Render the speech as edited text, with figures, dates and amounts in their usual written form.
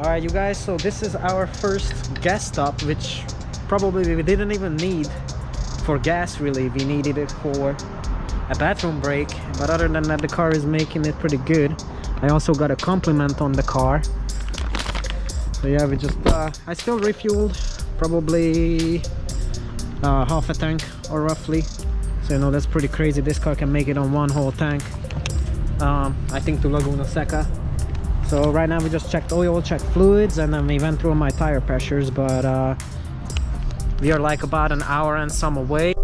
Alright you guys, so this is our first gas stop, which probably we didn't even need for gas really. We needed it for a bathroom break, but other than that the car is making it pretty good. I also got a compliment on the car. So yeah, we just I still refueled probably half a tank or roughly. So you know, that's pretty crazy. This car can make it on one whole tank. I think to Laguna Seca. So right now we just checked oil, checked fluids, and then we went through my tire pressures, but we are like about an hour and some away.